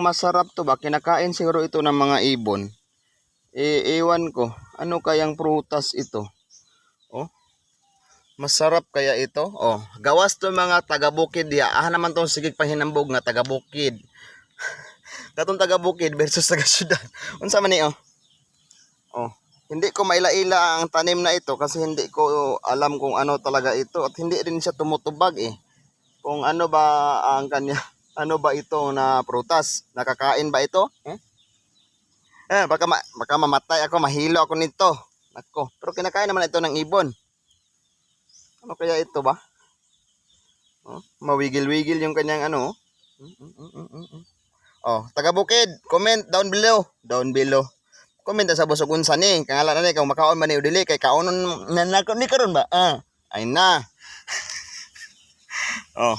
Masarap to ba? Kinakain siguro ito ng mga ibon. Ewan ko. Ano kayang prutas ito? Oh, masarap kaya ito? Oh, gawas to mga taga-bukid ya. Naman tong sigig pahinambog nga taga-bukid. Katong taga-bukid versus taga-syudad. Unsa man ni oh? Oh, hindi ko maila-ila ang tanim na ito kasi hindi ko alam kung ano talaga ito at hindi rin siya tumutubag eh. Kung ano ba ang kanya, ano ba ito na prutas? Nakakain ba ito? Baka mamatay ako, mahilo ako nito. Nako, pero kinakain naman ito ng ibon. Ano kaya ito ba? Oh, mawigil-wigil yung kanyang ano. Oh, taga-bukid, comment down below. Down below. Comment sa busog unsa ni, kangala na ni kung makaon man ni dili kay kaonon na ni karon ba? Ay na. Oh,